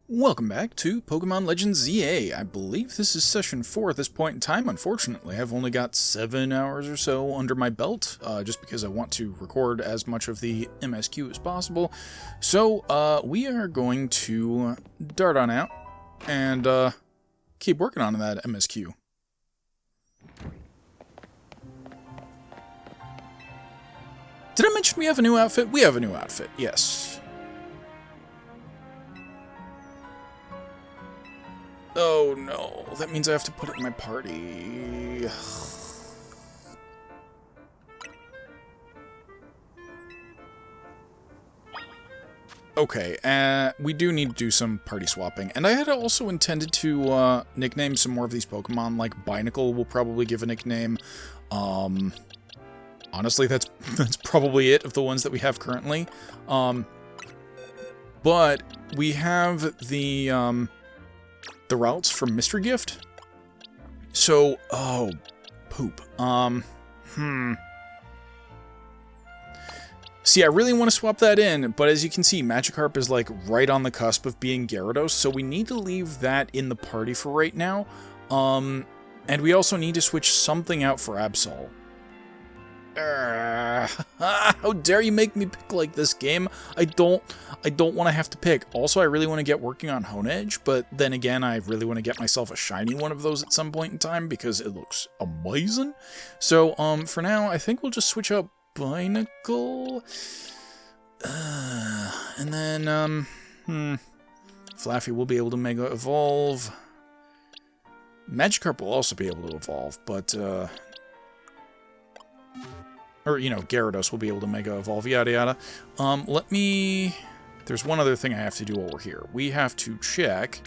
Welcome back to Pokémon Legends Z-A. I believe this is session 4 at this point in time. Unfortunately, I've only got 7 hours or so under my belt, just because I want to record as much of the MSQ as possible. So, we are going to dart on out and keep working on that MSQ. Did I mention we have a new outfit? We have a new outfit, yes. Oh no, that means I have to put it in my party. Okay, we do need to do some party swapping. And I had also intended to nickname some more of these Pokemon, like Binacle will probably give a nickname. Honestly, that's probably it of the ones that we have currently. But we have the routes from Mystery Gift. So, oh, poop. See, I really want to swap that in, but as you can see, Magikarp is like right on the cusp of being Gyarados, so we need to leave that in the party for right now. And we also need to switch something out for Absol. How dare you make me pick like this, game? I don't want to have to pick. Also, I really want to get working on Honedge, but then again, I really want to get myself a shiny one of those at some point in time because it looks amazing. So, for now, I think we'll just switch out Binacle. And then, Flaffy will be able to Mega Evolve. Magikarp will also be able to evolve, but, or, you know, Gyarados will be able to Mega Evolve, yada yada. There's one other thing I have to do while we're here. We have to check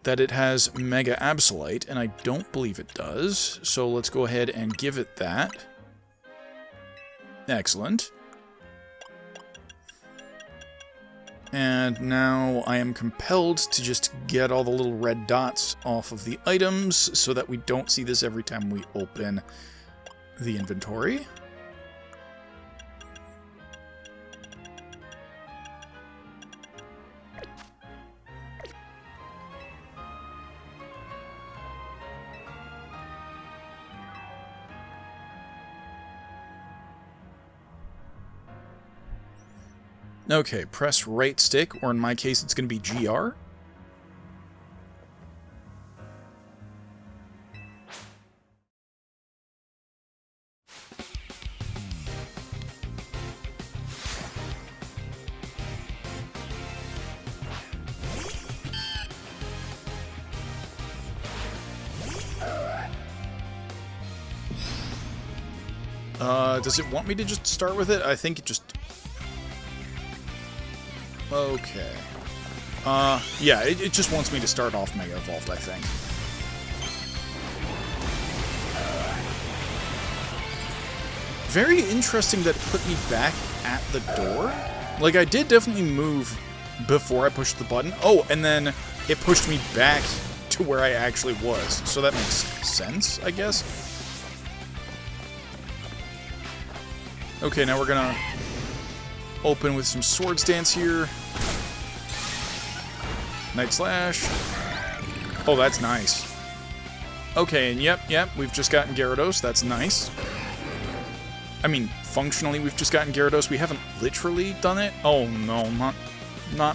that it has Mega Absol, and I don't believe it does. So let's go ahead and give it that. Excellent. And now I am compelled to just get all the little red dots off of the items so that we don't see this every time we open the inventory. Okay, press right stick, or in my case, it's going to be GR. Does it want me to just start with it? I think it just... Okay. Yeah, it just wants me to start off Mega Evolved, I think. Very interesting that it put me back at the door. Like, I did definitely move before I pushed the button. Oh, and then it pushed me back to where I actually was. So that makes sense, I guess. Okay, now we're gonna open with some Swords Dance here. Night Slash. Oh, that's nice. Okay, and yep, we've just gotten Gyarados. That's nice. I mean, functionally, we've just gotten Gyarados. We haven't literally done it. Oh, no, not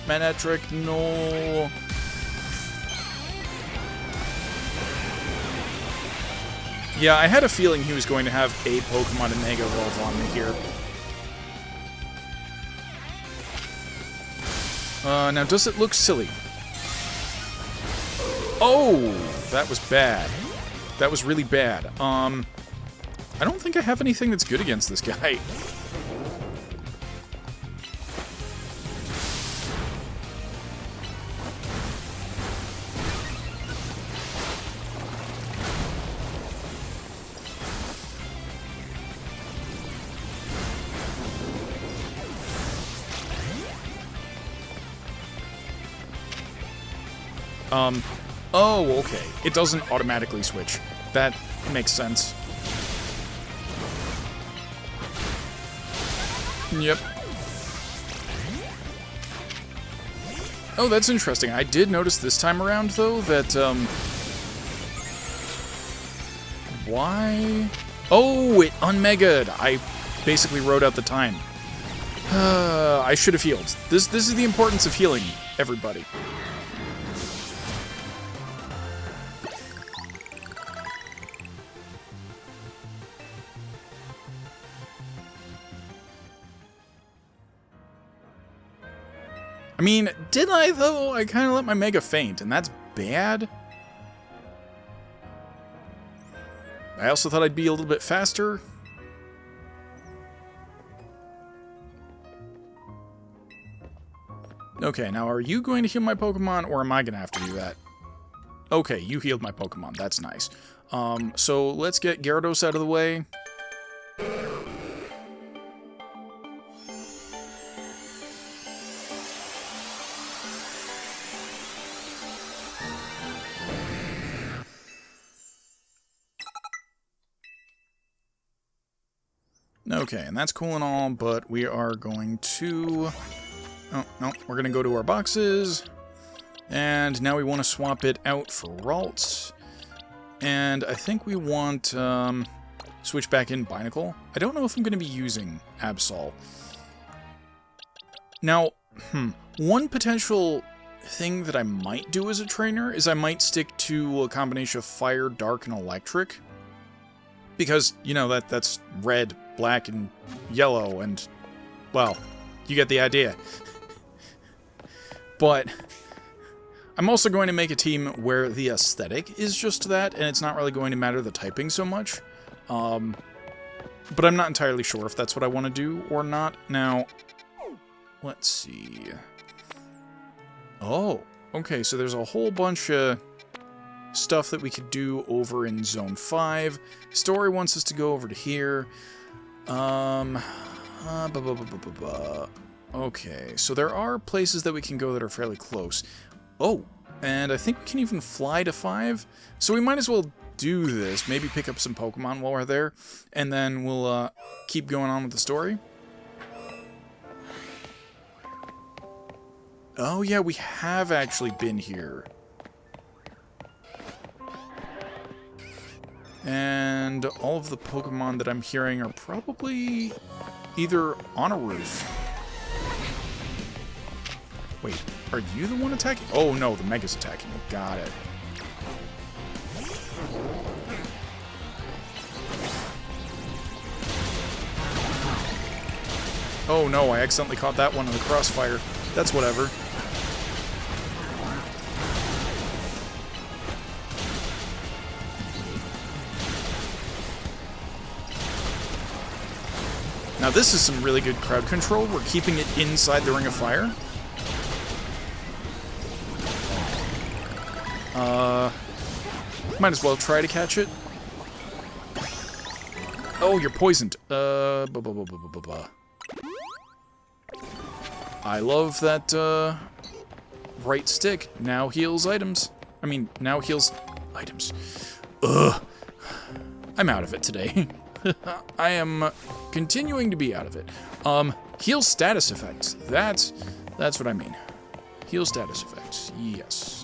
Manectric, no. Yeah, I had a feeling he was going to have a Pokemon to Mega Evolve on me here. Now, does it look silly? Oh, that was bad. That was really bad. I don't think I have anything that's good against this guy. Oh, okay. It doesn't automatically switch. That makes sense. Yep. Oh, that's interesting. I did notice this time around, though, that, why? Oh, it unmega'd. I basically wrote out the time. I should have healed. This is the importance of healing, everybody. I mean, did I, though? I kind of let my Mega faint, and that's bad. I also thought I'd be a little bit faster. Okay, now are you going to heal my Pokemon, or am I going to have to do that? Okay, you healed my Pokemon. That's nice. So let's get Gyarados out of the way. Okay, and that's cool and all, but we are going to... Oh, no, we're going to go to our boxes, and now we want to swap it out for Ralts, and I think we want switch back in Binacle. I don't know if I'm going to be using Absol. Now, one potential thing that I might do as a trainer is I might stick to a combination of Fire, Dark, and Electric, because, you know, that's red, black, and yellow, and, well, you get the idea. But I'm also going to make a team where the aesthetic is just that, and it's not really going to matter the typing so much. But I'm not entirely sure if that's what I want to do or not. Now, let's see. Oh, okay, so there's a whole bunch of stuff that we could do over in Zone 5. Story wants us to go over to here. Okay, so there are places that we can go that are fairly close. Oh, and I think we can even fly to 5. So we might as well do this. Maybe pick up some Pokemon while we're there, and then we'll keep going on with the story. Oh yeah, we have actually been here. And all of the Pokemon that I'm hearing are probably either on a roof. Wait, are you the one attacking? Oh no, the Mega's attacking. Got it. Oh no, I accidentally caught that one in the crossfire. That's whatever. Now this is some really good crowd control. We're keeping it inside the Ring of Fire. Might as well try to catch it. Oh, you're poisoned. I love that, right stick now heals items. I mean, now heals items. Ugh. I'm out of it today. I am continuing to be out of it. Heal status effects. That's what I mean. Heal status effects. Yes.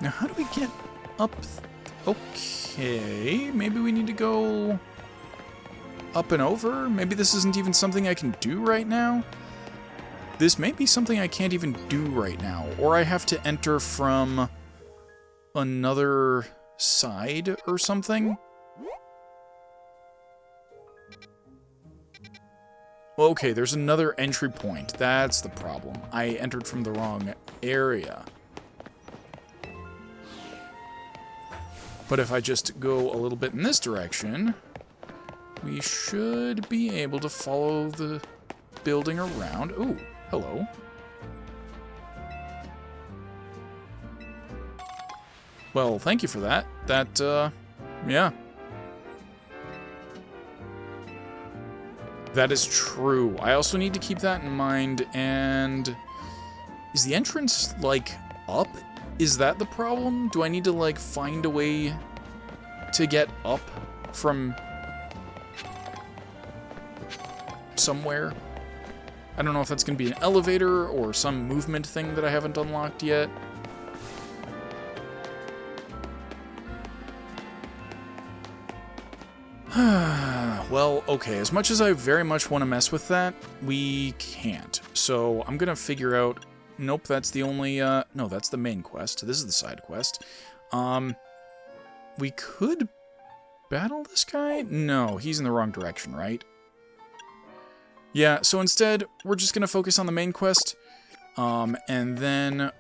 Now, how do we get up? Okay, maybe we need to go up and over? Maybe this isn't even something I can do right now? This may be something I can't even do right now, or I have to enter from another side or something? Okay, there's another entry point. That's the problem. I entered from the wrong area. But if I just go a little bit in this direction, we should be able to follow the building around. Ooh, hello. Well, thank you for that. Yeah. That is true. I also need to keep that in mind, and... Is the entrance, like, up? Is that the problem? Do I need to, like, find a way to get up from somewhere. I don't know if that's going to be an elevator or some movement thing that I haven't unlocked yet. Well, okay, as much as I very much want to mess with that, we can't. So I'm going to figure out... Nope, that's the only... No, that's the main quest. This is the side quest. We could battle this guy? No, he's in the wrong direction, right? Yeah, so instead, we're just going to focus on the main quest. And then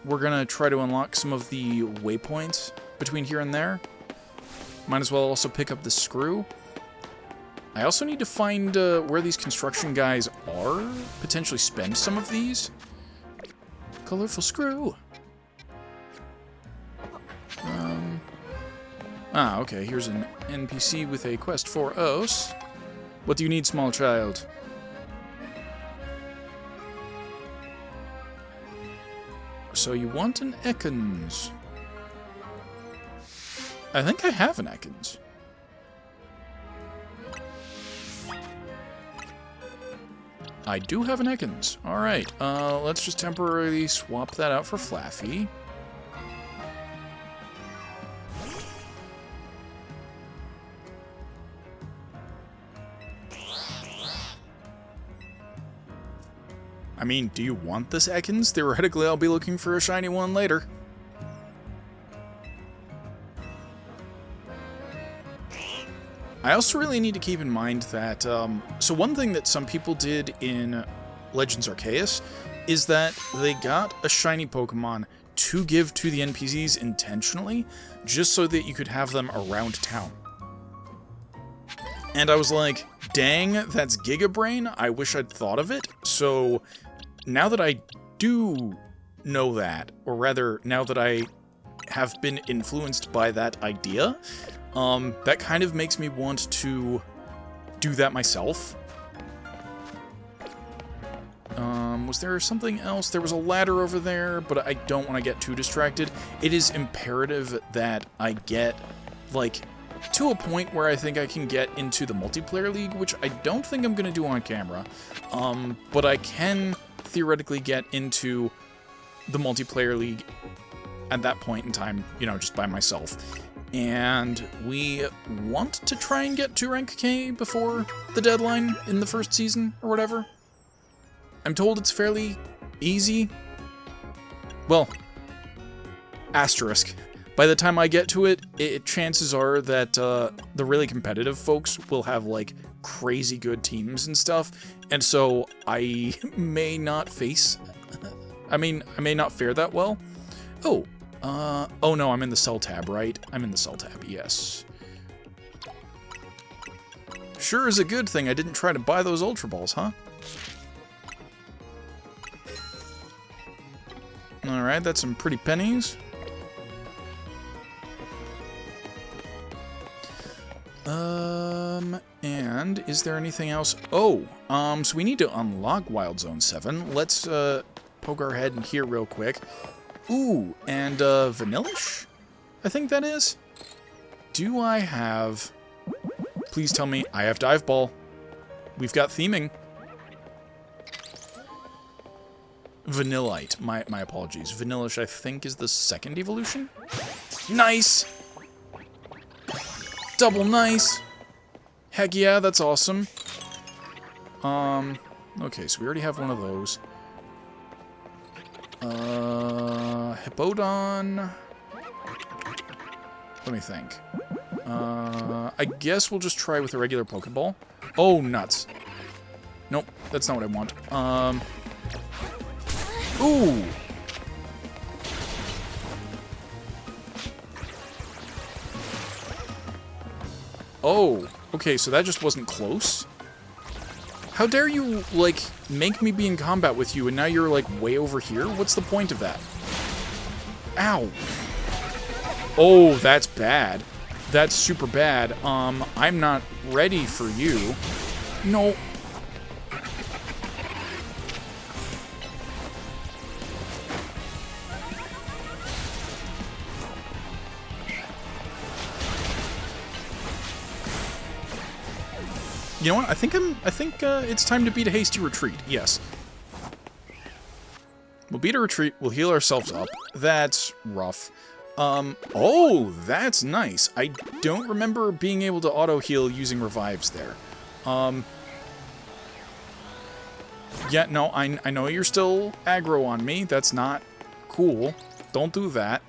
we're going to try to unlock some of the waypoints between here and there. Might as well also pick up the screw. I also need to find where these construction guys are. Potentially spend some of these. Colorful screw. Okay, here's an NPC with a quest for Os. What do you need, small child? So you want an Ekans. I think I have an Ekans. I do have an Ekans. Alright, let's just temporarily swap that out for Flaffy. I mean, do you want this Ekans? Theoretically, I'll be looking for a shiny one later. I also really need to keep in mind that, so one thing that some people did in Legends Arceus is that they got a shiny Pokemon to give to the NPCs intentionally, just so that you could have them around town. And I was like, dang, that's Giga Brain, I wish I'd thought of it. So now that I do know that, or rather, now that I have been influenced by that idea, that kind of makes me want to do that myself. Was there something else? There was a ladder over there, but I don't want to get too distracted. It is imperative that I get, like, to a point where I think I can get into the multiplayer league, which I don't think I'm going to do on camera. But I can theoretically get into the multiplayer league at that point in time, you know, just by myself. And we want to try and get to rank K before the deadline in the first season, or whatever. I'm told it's fairly easy. Well, asterisk. By the time I get to it, chances are that the really competitive folks will have, like, crazy good teams and stuff. And so I may not face... I may not fare that well. Oh no, I'm in the Cell tab, right? I'm in the Cell tab, yes. Sure is a good thing I didn't try to buy those Ultra Balls, huh? Alright, that's some pretty pennies. And is there anything else? Oh, so we need to unlock Wild Zone 7. Let's, poke our head in here real quick. Ooh, and, Vanillish? I think that is. Do I have... Please tell me I have Dive Ball. We've got theming. Vanillite. My apologies. Vanillish, I think, is the second evolution? Nice! Double nice! Heck yeah, that's awesome. Okay, so we already have one of those. Hippowdon... Let me think. I guess we'll just try with a regular Pokeball. Oh, nuts. Nope, that's not what I want. Ooh! Oh, okay, so that just wasn't close? How dare you, like, make me be in combat with you and now you're, like, way over here? What's the point of that? Ow! Oh, that's bad. That's super bad. I'm not ready for you. No. You know what? I think it's time to beat a hasty retreat. Yes. We'll beat a retreat. We'll heal ourselves up. That's rough. Oh, that's nice. I don't remember being able to auto-heal using revives there. Yeah, no, I know you're still aggro on me. That's not cool. Don't do that.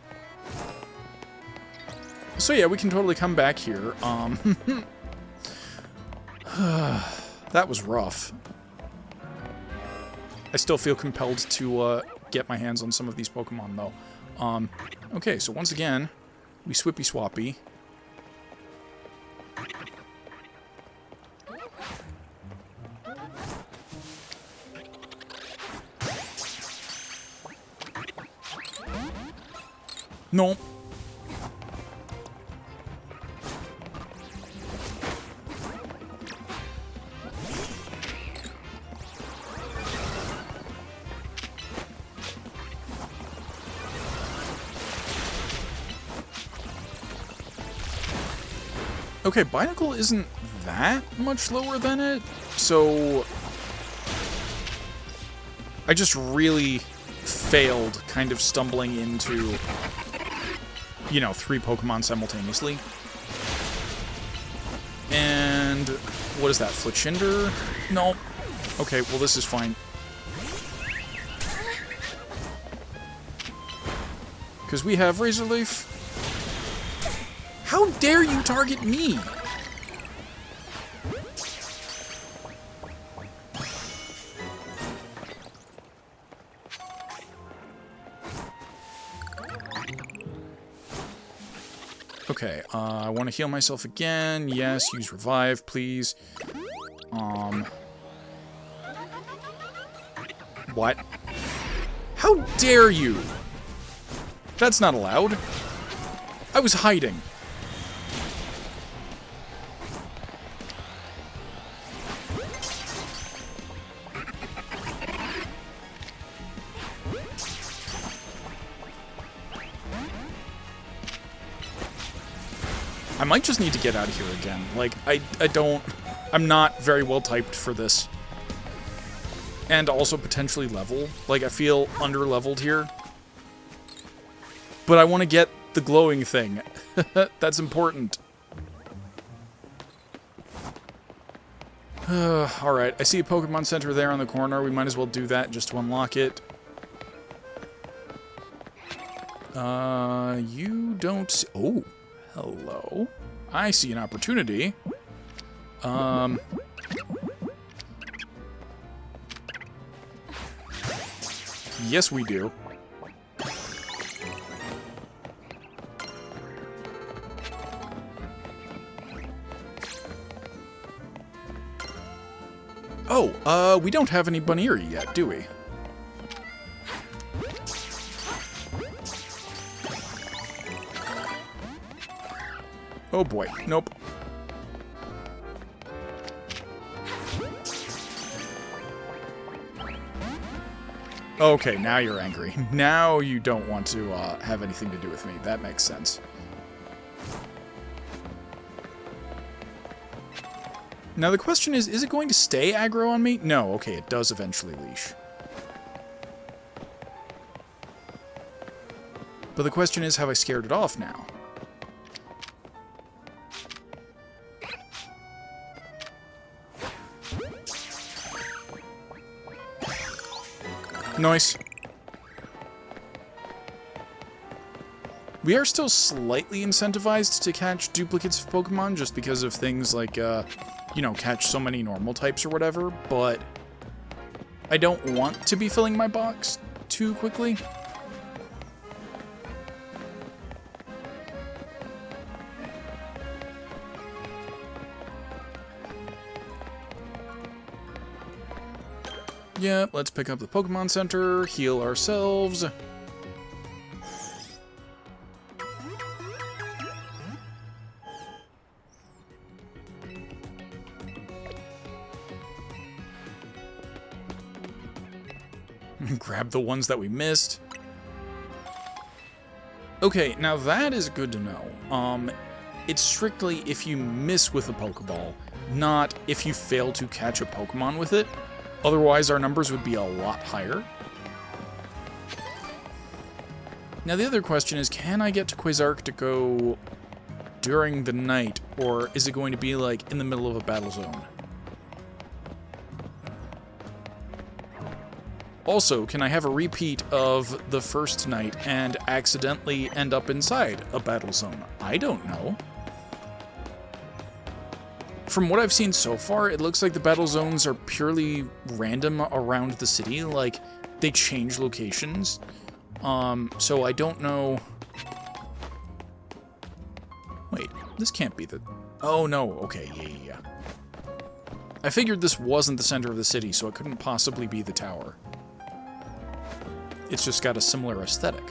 So yeah, we can totally come back here. That was rough. I still feel compelled to get my hands on some of these Pokemon, though. Okay, so once again, we swippy swappy. No. Okay, Binacle isn't that much lower than it, so I just really failed kind of stumbling into, you know, 3 Pokemon simultaneously. And what is that, Fletchinder? No. Okay, well this is fine. Because we have Razor Leaf. How dare you target me? Okay, I want to heal myself again. Yes, use revive, please. What? How dare you? That's not allowed. I was hiding. I might just need to get out of here again. Like, I'm not very well typed for this. And also potentially level. Like, I feel under-leveled here. But I want to get the glowing thing. That's important. Alright, I see a Pokemon Center there on the corner. We might as well do that just to unlock it. You don't... Oh, hello. I see an opportunity. Yes, we do. Oh, we don't have any Bunnery yet, do we? Oh boy, nope. Okay, now you're angry. Now you don't want to have anything to do with me. That makes sense. Now the question is it going to stay aggro on me? No, okay, it does eventually leash. But the question is, have I scared it off now? Nice. We are still slightly incentivized to catch duplicates of Pokemon just because of things like, you know, catch so many normal types or whatever, but I don't want to be filling my box too quickly. Yeah, let's pick up the Pokemon Center, heal ourselves. Grab the ones that we missed. Okay, now that is good to know. It's strictly if you miss with a Pokeball, not if you fail to catch a Pokemon with it. Otherwise, our numbers would be a lot higher. Now, the other question is, can I get to Quasarctico during the night, or is it going to be, like, in the middle of a battle zone? Also, can I have a repeat of the first night and accidentally end up inside a battle zone? I don't know. From what I've seen so far, it looks like the battle zones are purely random around the city. Like, they change locations. So I don't know... Wait, this can't be the... Oh, no. Okay, yeah. I figured this wasn't the center of the city, so it couldn't possibly be the tower. It's just got a similar aesthetic.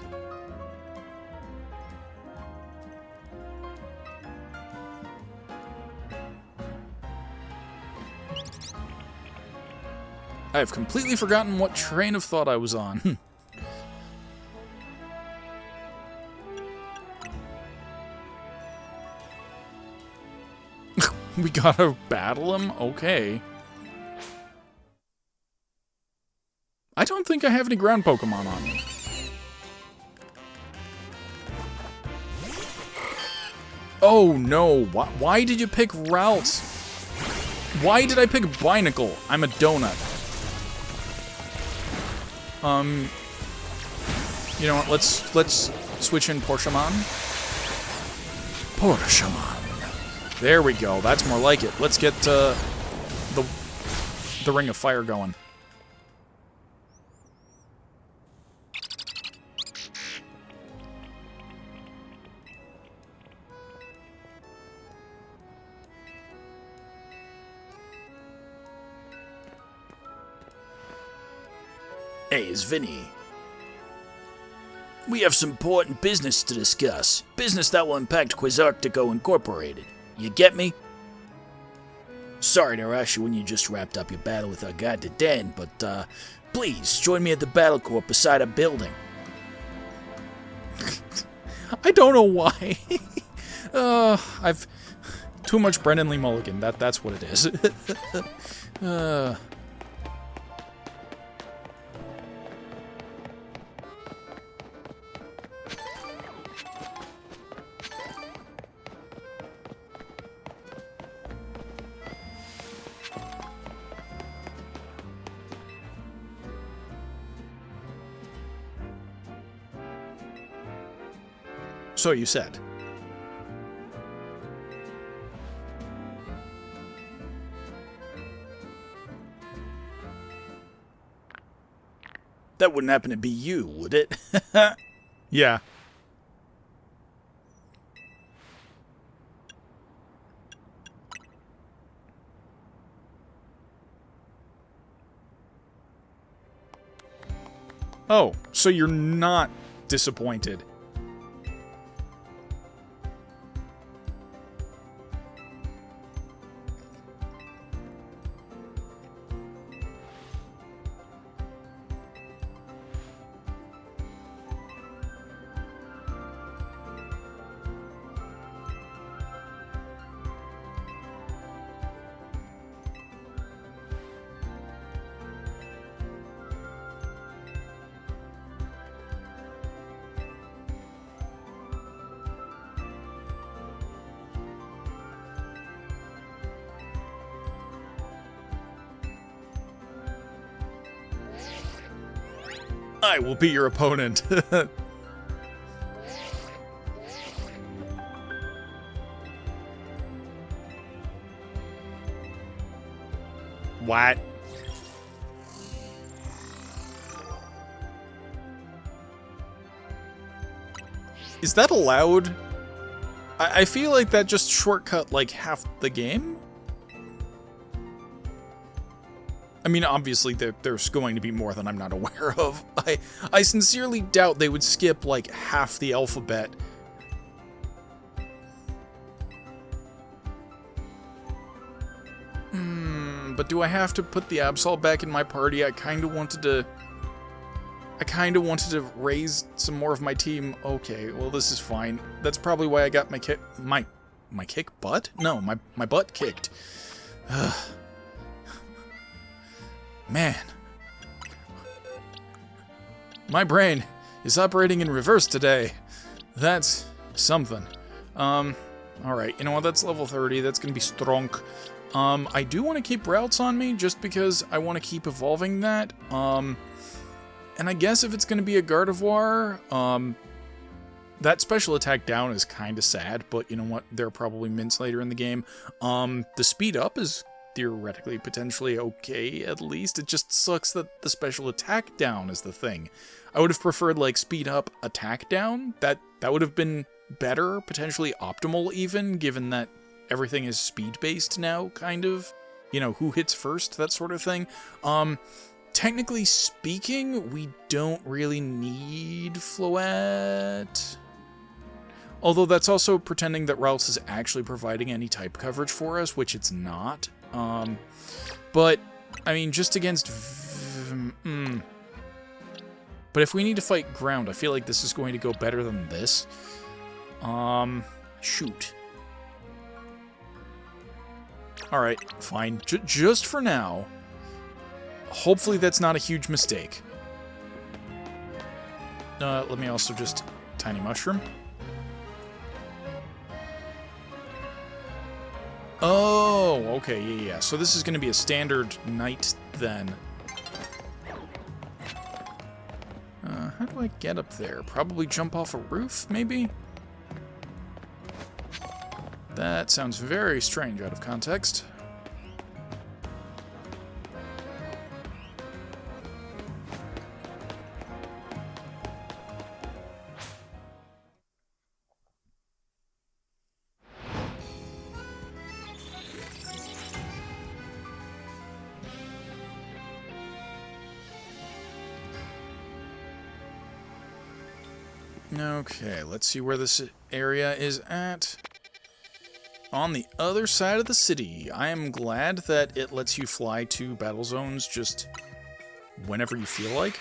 I have completely forgotten what train of thought I was on. We gotta battle him? Okay. I don't think I have any ground Pokemon on me. Oh no, why did you pick Routes? Why did I pick Binacle? I'm a donut. You know what, let's switch in Porshamon. Porshamon. There we go, that's more like it. Let's get the Ring of Fire going. Hey, it's Vinnie. We have some important business to discuss. Business that will impact Quasarctico Incorporated. You get me? Sorry to rush you when you just wrapped up your battle with our guy to Den, but please join me at the Battle Court beside a building. I don't know why. I've too much Brendan Lee Mulligan. That's what it is. So you said. That wouldn't happen to be you, would it? Yeah. Oh, so you're not disappointed. I will be your opponent. What? Is that allowed? I feel like that just shortcut like half the game. I mean, obviously, there's going to be more than I'm not aware of. I sincerely doubt they would skip, like, half the alphabet. But do I have to put the Absol back in my party? I kind of wanted to raise some more of my team. Okay, well, this is fine. That's probably why I got my kick... My kick butt? No, my butt kicked. Man. My brain is operating in reverse today. That's something. Alright, you know what, that's level 30, that's gonna be strong. I do want to keep routes on me, just because I want to keep evolving that. And I guess if it's gonna be a Gardevoir, that special attack down is kinda sad, but you know what, there are probably mints later in the game. The speed up is theoretically, potentially okay, at least. It just sucks that the special attack down is the thing. I would have preferred, like, speed up, attack down. That would have been better, potentially optimal even, given that everything is speed-based now, kind of. You know, who hits first, that sort of thing. Technically speaking, we don't really need Floette. Although that's also pretending that Ralts is actually providing any type coverage for us, which it's not. But, I mean, just against... But if we need to fight ground, I feel like this is going to go better than this. Shoot. Alright, fine. Just for now. Hopefully that's not a huge mistake. Let me also just... Tiny Mushroom. Oh, okay, yeah. So this is going to be a standard night, then. How do I get up there? Probably jump off a roof, maybe? That sounds very strange out of context. Okay, let's see where this area is at. On the other side of the city. I am glad that it lets you fly to battle zones just whenever you feel like.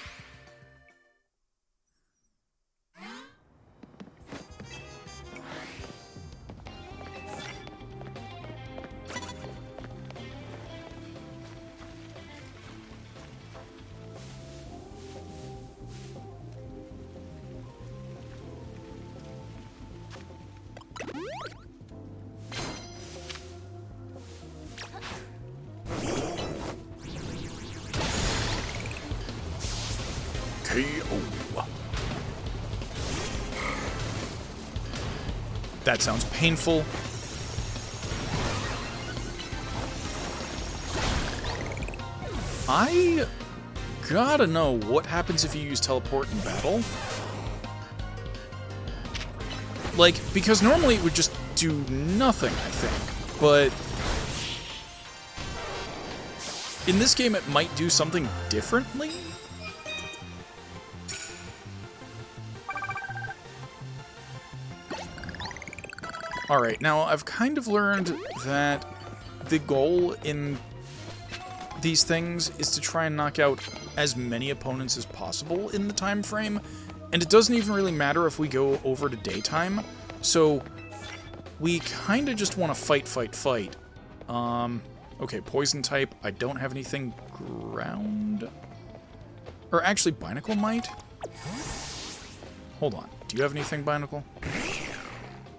That sounds painful. I gotta know what happens if you use teleport in battle. Like, because normally it would just do nothing, I think. But in this game it might do something differently? Alright, now I've kind of learned that the goal in these things is to try and knock out as many opponents as possible in the time frame, and it doesn't even really matter if we go over to daytime, so we kind of just want to fight. Okay, poison type, I don't have anything ground, or actually Binacle might? Hold on, do you have anything Binacle?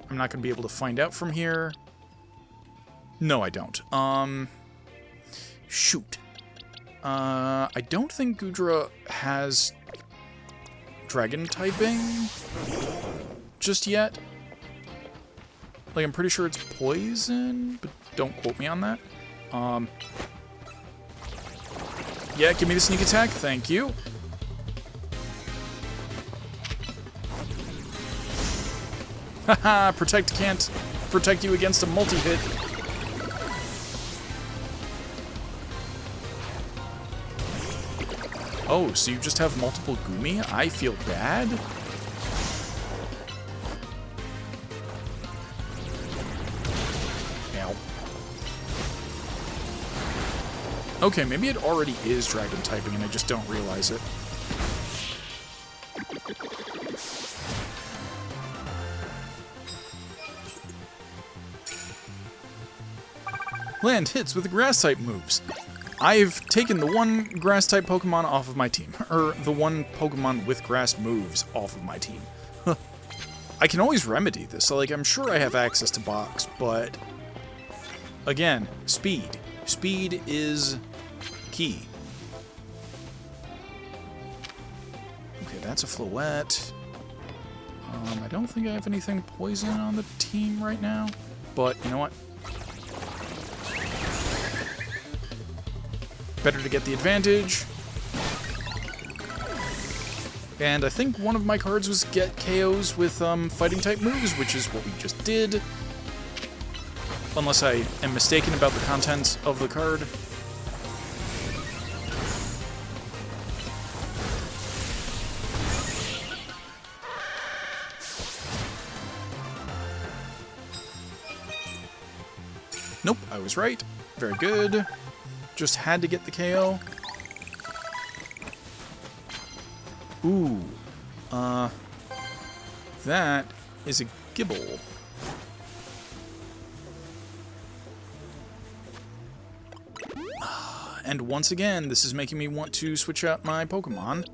I'm not going to be able to find out from here. No, I don't. Shoot. I don't think Goodra has dragon typing just yet. Like, I'm pretty sure it's poison, but don't quote me on that. Yeah, give me the sneak attack. Thank you. Haha, Protect can't protect you against a multi-hit. Oh, so you just have multiple Gumi? I feel bad? Ow. Okay, maybe it already is dragon typing and I just don't realize it. Land hits with grass-type moves. I've taken the one grass-type Pokemon off of my team. Or the one Pokemon with grass moves off of my team. I can always remedy this. So, like, I'm sure I have access to Box, but... Again, speed. Speed is key. Okay, that's a Floette. I don't think I have anything poison on the team right now, but you know what? Better to get the advantage. And I think one of my cards was get KOs with fighting type moves, which is what we just did. Unless I am mistaken about the contents of the card. Nope, I was right. Very good. Just had to get the KO. Ooh. That is a Gibble. And once again, this is making me want to switch out my Pokemon.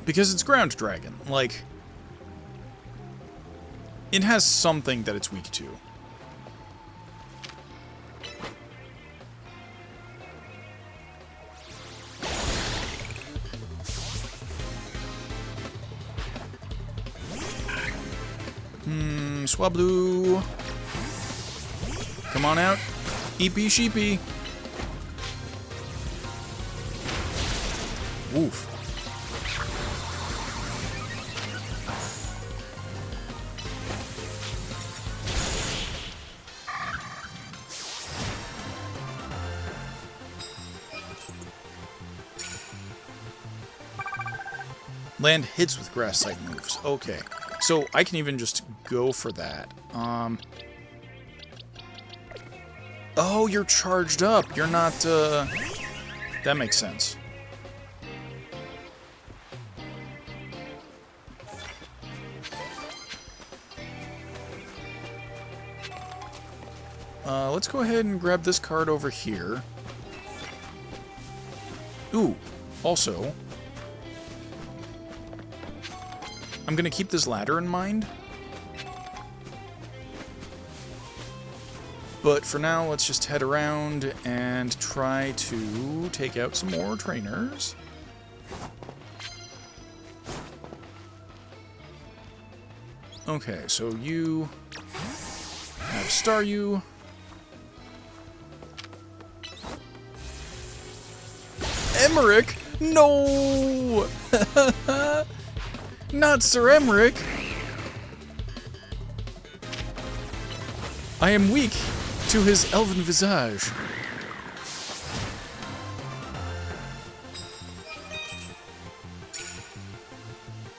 Because it's Ground Dragon. Like, it has something that it's weak to. Swablu. Come on out. Eepy sheepy. Woof. Land hits with grass-type moves. Okay. So I can even just go for that. Oh, you're charged up. You're not, That makes sense. Let's go ahead and grab this card over here. Ooh, also... I'm gonna keep this ladder in mind. But for now, let's just head around and try to take out some more trainers. Okay, so you have Staryu. Emmerich? No! Not Sir Emmerich! I am weak to his elven visage.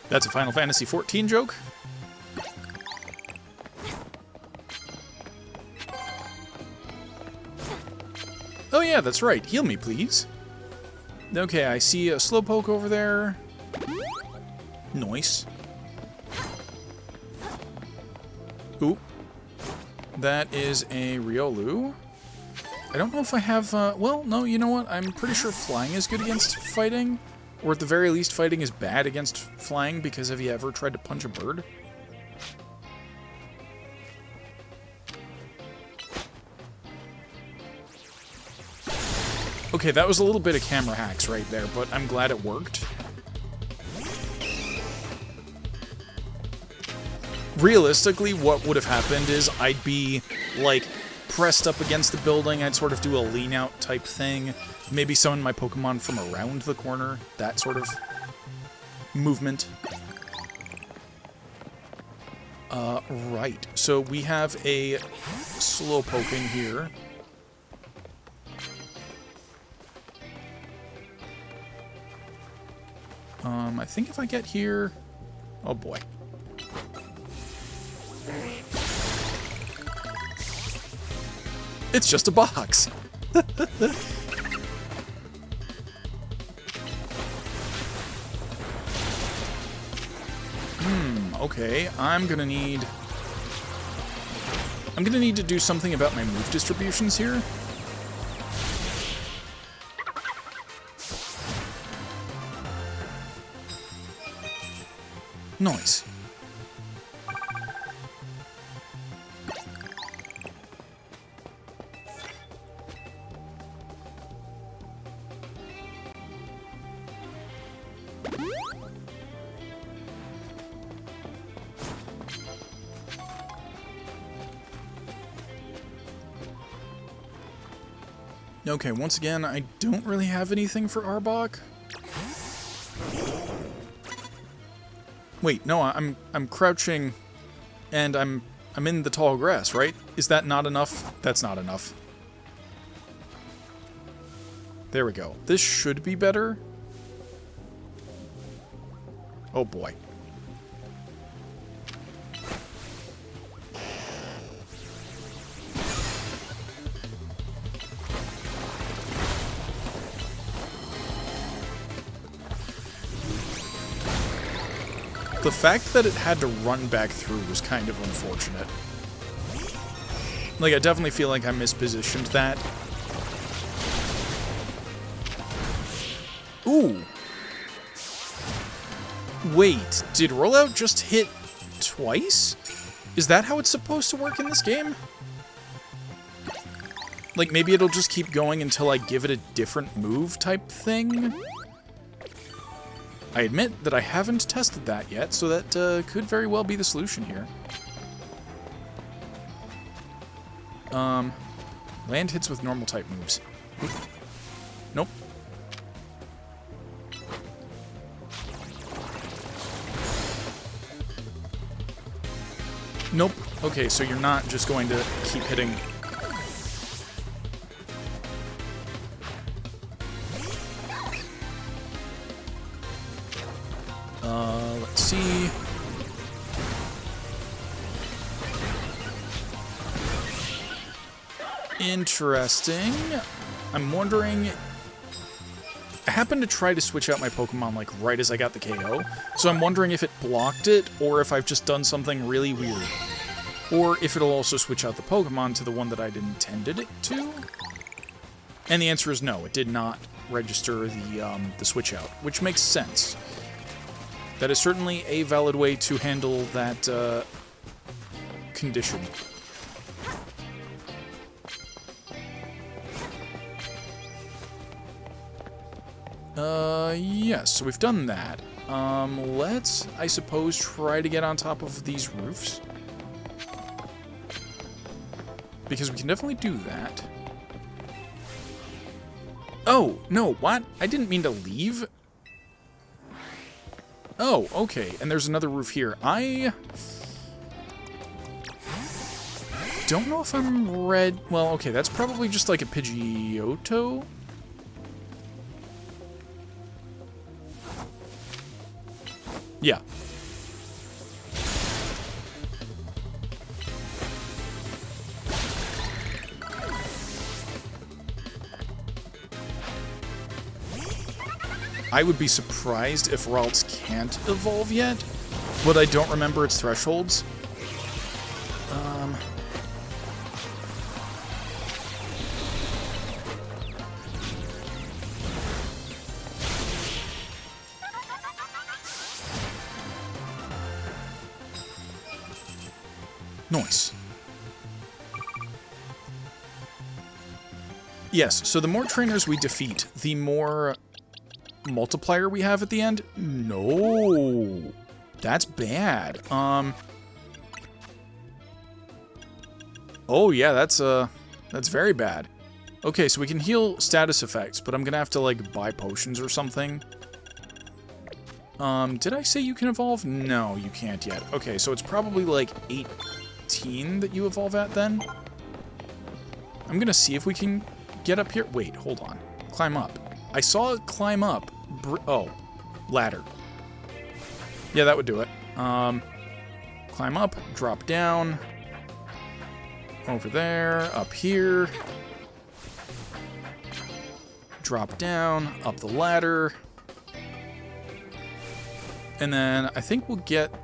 That's a Final Fantasy XIV joke? Oh yeah, that's right. Heal me, please. Okay, I see a Slowpoke over there. Nice. Oop. That is a Riolu. I don't know if I have, well, no, you know what? I'm pretty sure flying is good against fighting. Or at the very least, fighting is bad against flying, because have you ever tried to punch a bird? Okay, that was a little bit of camera hacks right there, but I'm glad it worked. Realistically, what would have happened is I'd be, like, pressed up against the building. I'd sort of do a lean-out type thing. Maybe summon my Pokemon from around the corner. That sort of movement. Right. So we have a Slowpoke in here. I think if I get here... Oh boy. It's just a box. Okay, I'm gonna need to do something about my move distributions here. Nice. Okay, once again, I don't really have anything for Arbok. Wait, no, I'm crouching, and I'm in the tall grass, right? Is that not enough? That's not enough. There we go. This should be better. Oh boy. The fact that it had to run back through was kind of unfortunate. Like, I definitely feel like I mispositioned that. Ooh. Wait, did rollout just hit twice? Is that how it's supposed to work in this game? Like, maybe it'll just keep going until I give it a different move type thing? I admit that I haven't tested that yet, so that could very well be the solution here. Land hits with normal type moves. Oop. Nope. Nope. Okay, so you're not just going to keep hitting. Let's see. Interesting. I'm wondering... I happened to try to switch out my Pokemon, like, right as I got the KO, so I'm wondering if it blocked it, or if I've just done something really weird. Or if it'll also switch out the Pokemon to the one that I'd intended it to. And the answer is no, it did not register the switch out, which makes sense. That is certainly a valid way to handle that condition. Yes, so we've done that. Let's, I suppose, try to get on top of these roofs. Because we can definitely do that. Oh, no, what? I didn't mean to leave. Oh, okay, and there's another roof here. I don't know if I'm red. Well, okay, that's probably just like a Pidgeotto. Yeah. I would be surprised if Ralts can't evolve yet, but I don't remember its thresholds. Nice. Yes, so the more trainers we defeat, the more multiplier we have at the end. No, that's bad. Oh yeah, that's very bad. Okay, so we can heal status effects, but I'm gonna have to like buy potions or something. Did I say you can evolve? No, you can't yet. Okay, so it's probably like 18 that you evolve at then. I'm gonna see if we can get up here. Wait, hold on. Climb up. I saw it climb up. Oh, ladder. Yeah, that would do it. Climb up, drop down. Over there, up here. Drop down, up the ladder. And then I think we'll get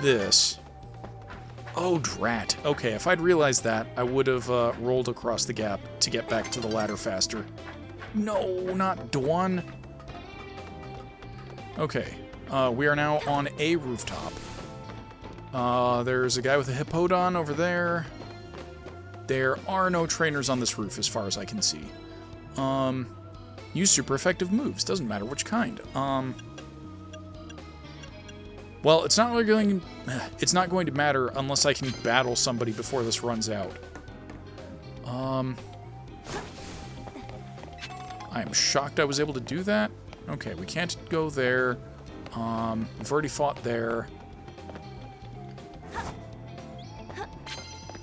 this. Oh, drat. Okay, if I'd realized that, I would have rolled across the gap to get back to the ladder faster. No, not Dawn. Okay, we are now on a rooftop. There's a guy with a Hippodon over there. There are no trainers on this roof as far as I can see. Use super effective moves, doesn't matter which kind. Well, it's not really going to matter unless I can battle somebody before this runs out. I am shocked I was able to do that. Okay, we can't go there. We've already fought there.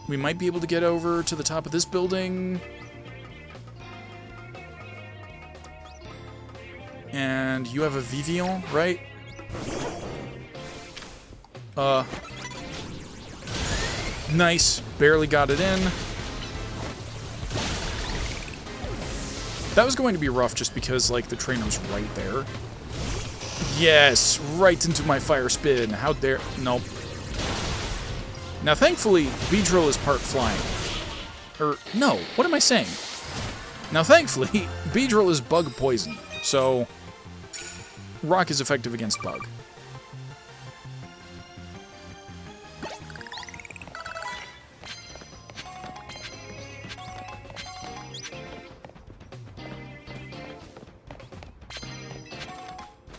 We might be able to get over to the top of this building. And you have a Vivillon, right? Nice. Barely got it in. That was going to be rough just because, like, the trainer's right there. Yes, right into my fire spin. How dare... Nope. Now, thankfully, Beedrill is part flying. No, what am I saying? Now, thankfully, Beedrill is bug poison, so Rock is effective against bug.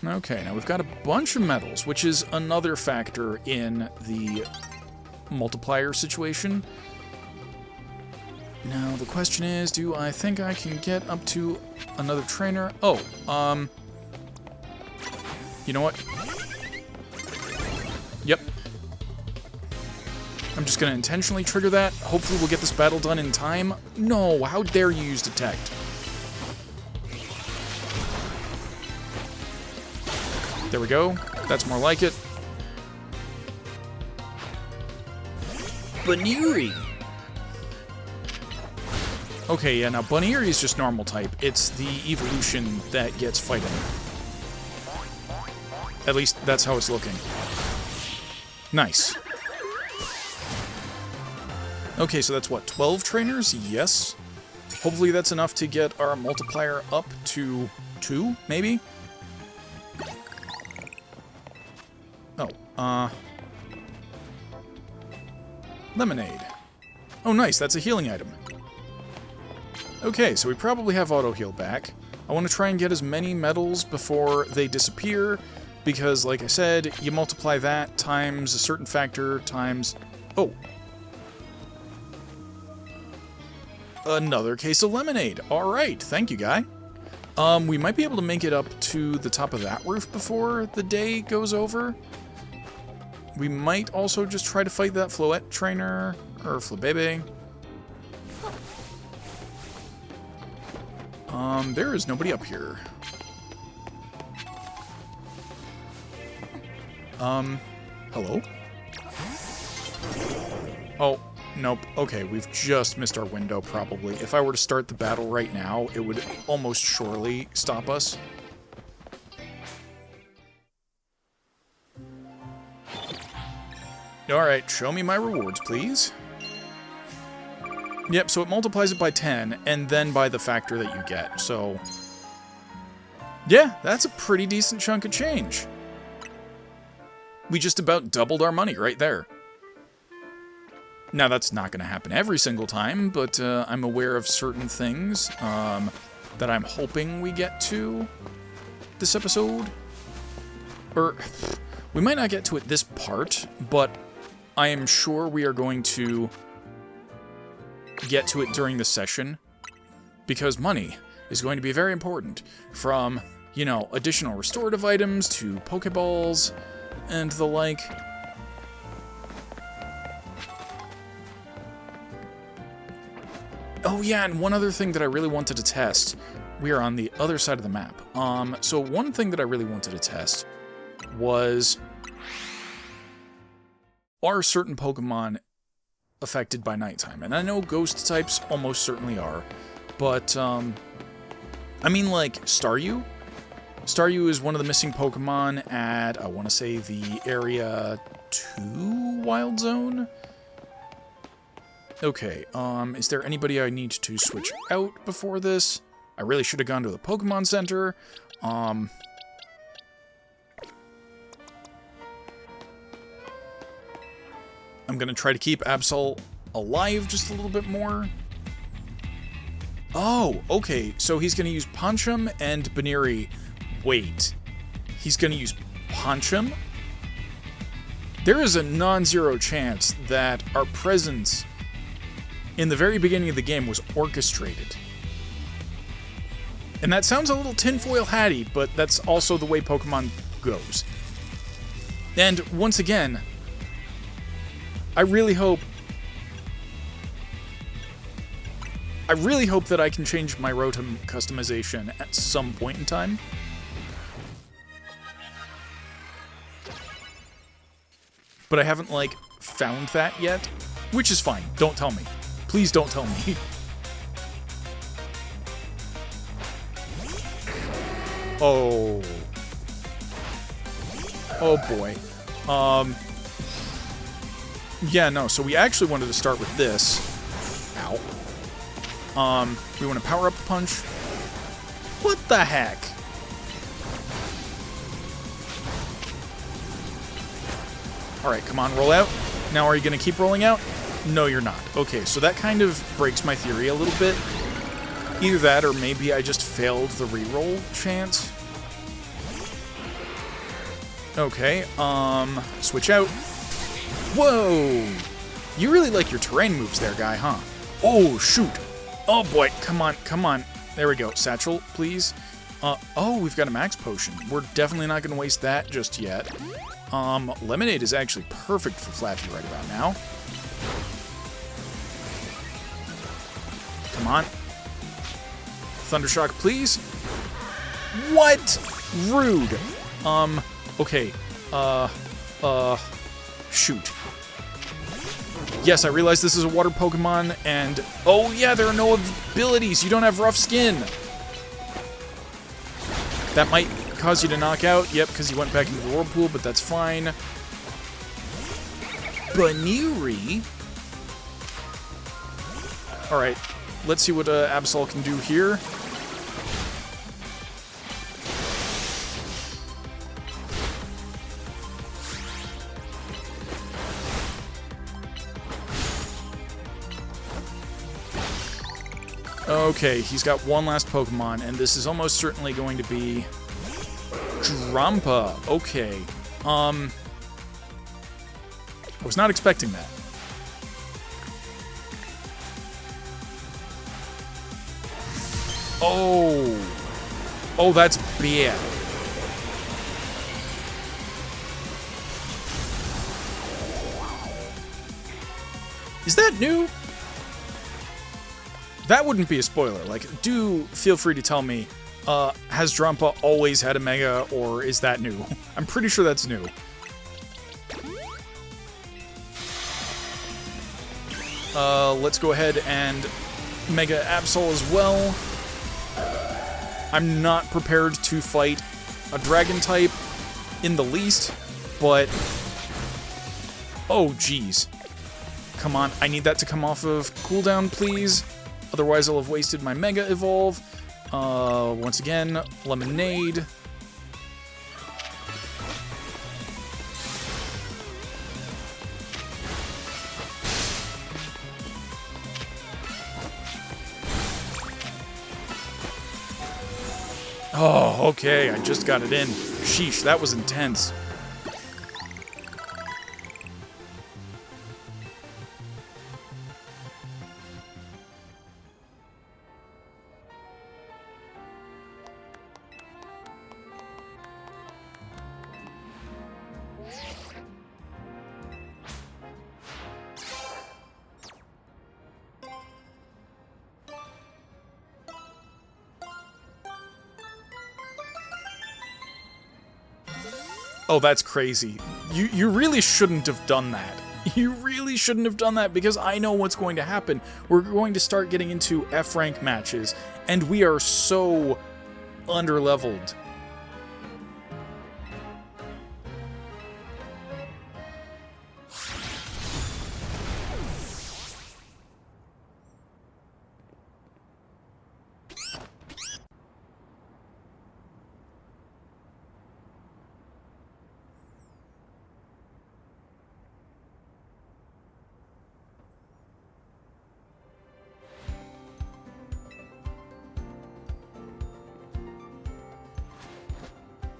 Okay, now we've got a bunch of medals, which is another factor in the multiplier situation. Now, the question is, do I think I can get up to another trainer? Oh, you know what? Yep. I'm just going to intentionally trigger that. Hopefully we'll get this battle done in time. No, how dare you use Detect? There we go. That's more like it. Baniri. Okay, yeah, now Baniri is just normal type. It's the evolution that gets fighting. At least, that's how it's looking. Nice. Okay, so that's what, 12 trainers? Yes. Hopefully that's enough to get our multiplier up to 2, maybe? Oh, Lemonade. Oh, nice, that's a healing item. Okay, so we probably have auto heal back. I want to try and get as many medals before they disappear, because, like I said, you multiply that times a certain factor times... Oh. Another case of lemonade. Alright, thank you, guy. We might be able to make it up to the top of that roof before the day goes over. We might also just try to fight that Floette trainer, or Flabebe. There is nobody up here. Hello? Oh, nope. Okay, we've just missed our window, probably. If I were to start the battle right now, it would almost surely stop us. Alright, show me my rewards, please. Yep, so it multiplies it by 10, and then by the factor that you get, so... Yeah, that's a pretty decent chunk of change. We just about doubled our money right there. Now, that's not going to happen every single time, but I'm aware of certain things that I'm hoping we get to this episode. Or, we might not get to it this part, but I am sure we are going to get to it during the session, because money is going to be very important. From, you know, additional restorative items to Pokeballs and the like. Oh yeah, and one other thing that I really wanted to test. We are on the other side of the map. So one thing that I really wanted to test was, are certain Pokemon affected by nighttime? And I know ghost types almost certainly are, but, I mean, like, Staryu? Staryu is one of the missing Pokemon at, I want to say, the Area 2 Wild Zone? Okay, is there anybody I need to switch out before this? I really should have gone to the Pokemon Center. I'm gonna try to keep Absol alive just a little bit more. Oh, okay, so he's gonna use Pancham and Baniri. Wait, he's gonna use Pancham? There is a non-zero chance that our presence in the very beginning of the game was orchestrated. And that sounds a little tinfoil hatty, but that's also the way Pokemon goes. And once again, I really hope that I can change my Rotom customization at some point in time. But I haven't, like, found that yet, which is fine. Don't tell me. Please don't tell me. Oh. Oh boy. Yeah, no, so we actually wanted to start with this. Ow. We want to power up punch. What the heck? Alright, come on, roll out. Now are you going to keep rolling out? No, you're not. Okay, so that kind of breaks my theory a little bit. Either that, or maybe I just failed the reroll chance. Okay, switch out. Whoa! You really like your terrain moves there, guy, huh? Oh, shoot! Oh boy, come on, come on. There we go. Satchel, please. Oh, we've got a max potion. We're definitely not going to waste that just yet. Lemonade is actually perfect for Flaffy right about now. Come on. Thundershock, please. What? Rude. Okay. Shoot. Yes, I realize this is a water Pokemon, and... Oh, yeah, there are no abilities. You don't have rough skin. That might cause you to knock out. Yep, because you went back into the whirlpool, but that's fine. Baniri. Alright, let's see what Absol can do here. Okay, he's got one last Pokemon, and this is almost certainly going to be Drampa. Okay. I was not expecting that. Oh. Oh, that's bad. Is that new? That wouldn't be a spoiler. Like, do feel free to tell me, has Drampa always had a Mega, or is that new? I'm pretty sure that's new. Let's go ahead and Mega Absol as well. I'm not prepared to fight a Dragon type in the least, but... Oh, geez. Come on, I need that to come off of cooldown, please. Otherwise, I'll have wasted my Mega Evolve. Once again, Lemonade. Oh, okay, I just got it in. Sheesh, that was intense. Oh, that's crazy. You really shouldn't have done that. You really shouldn't have done that, because I know what's going to happen. We're going to start getting into F-rank matches, and we are so underleveled.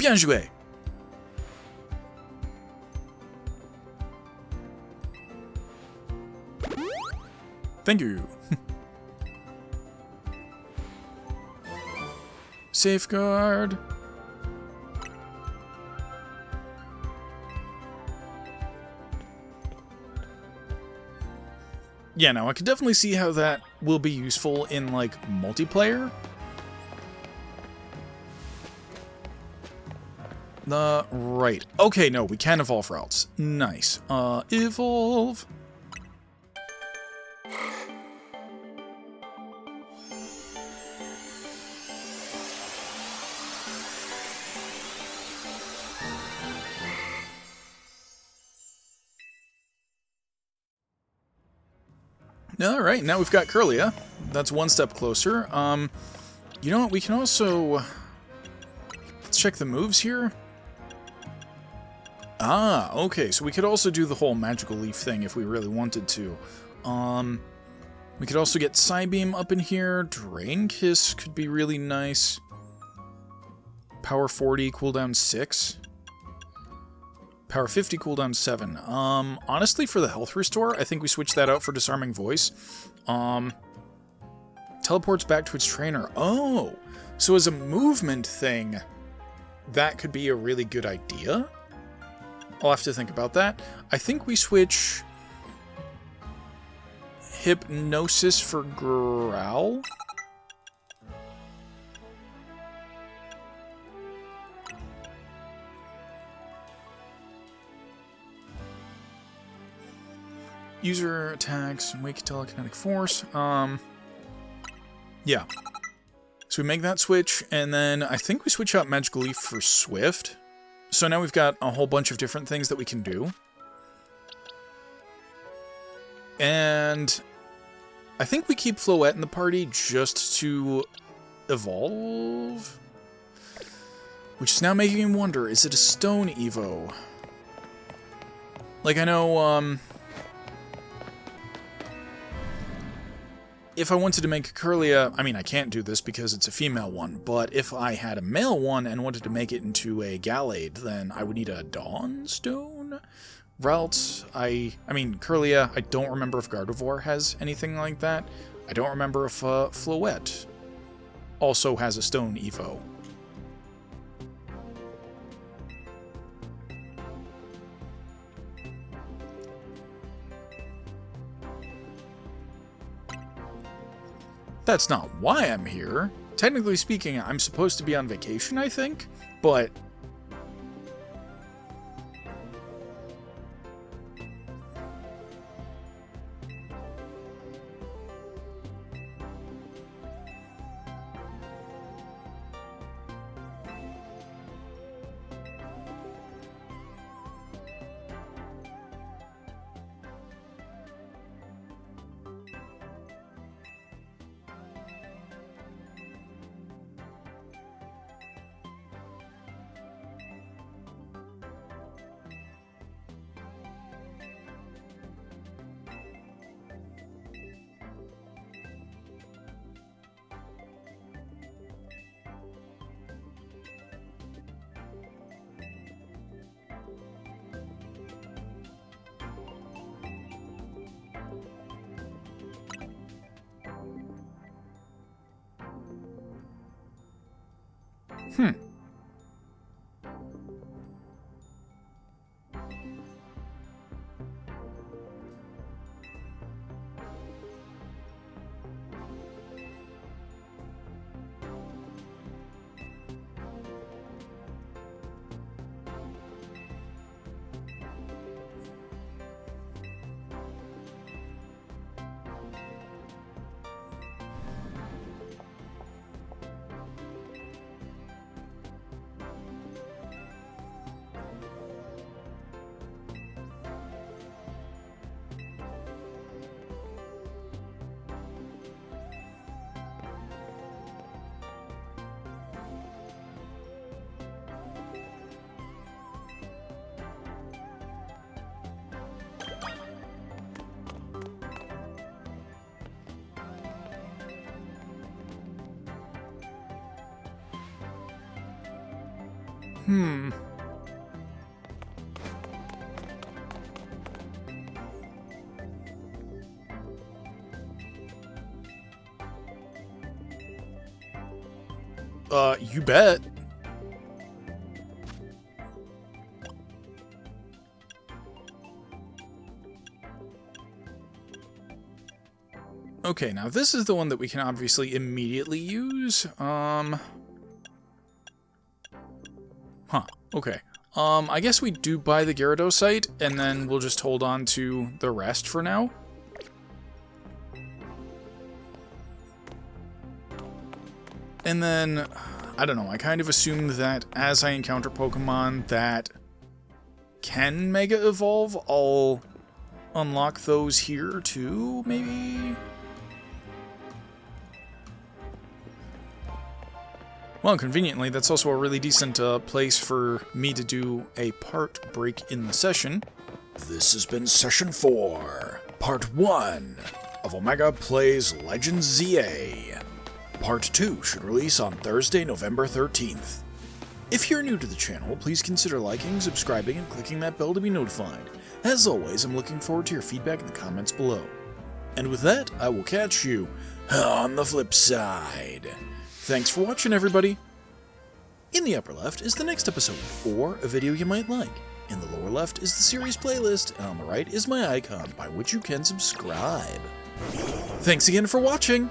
Bien joué. Thank you. Safeguard. Yeah, no, I could definitely see how that will be useful in, like, multiplayer. Right. Okay, no, we can evolve routes. Nice. Evolve. Alright, now we've got Curlia. That's one step closer. You know what, we can also... Let's check the moves here. Ah, okay, so we could also do the whole Magical Leaf thing if we really wanted to. We could also get Psybeam up in here. Drain Kiss could be really nice. Power 40, cooldown 6. Power 50, cooldown 7. Honestly, for the health restore, I think we switch that out for Disarming Voice. Teleports back to its trainer. Oh, so as a movement thing, that could be a really good idea. I'll have to think about that. I think we switch Hypnosis for Growl. User attacks, wake telekinetic force. Yeah. So we make that switch, and then I think we switch out Magical Leaf for Swift. So now we've got a whole bunch of different things that we can do. And I think we keep Floette in the party just to evolve. Which is now making me wonder, is it a Stone Evo? Like, I know, if I wanted to make Curlia, I mean, I can't do this because it's a female one, but if I had a male one and wanted to make it into a Gallade, then I would need a Dawnstone route. I mean, Curlia, I don't remember if Gardevoir has anything like that. I don't remember if Floette also has a Stone Evo. That's not why I'm here. Technically speaking, I'm supposed to be on vacation, I think, but... You bet. Okay, now this is the one that we can obviously immediately use. Okay. I guess we do buy the Gyarados site, and then we'll just hold on to the rest for now. And then, I don't know, I kind of assumed that as I encounter Pokemon that can Mega Evolve, I'll unlock those here too, maybe? Well, conveniently, that's also a really decent place for me to do a part break in the session. This has been Session 4, Part 1 of Omega Plays Legends Z-A. Part 2 should release on Thursday, November 13th. If you're new to the channel, please consider liking, subscribing, and clicking that bell to be notified. As always, I'm looking forward to your feedback in the comments below. And with that, I will catch you on the flip side. Thanks for watching, everybody! In the upper left is the next episode, or a video you might like. In the lower left is the series playlist, and on the right is my icon, by which you can subscribe. Thanks again for watching!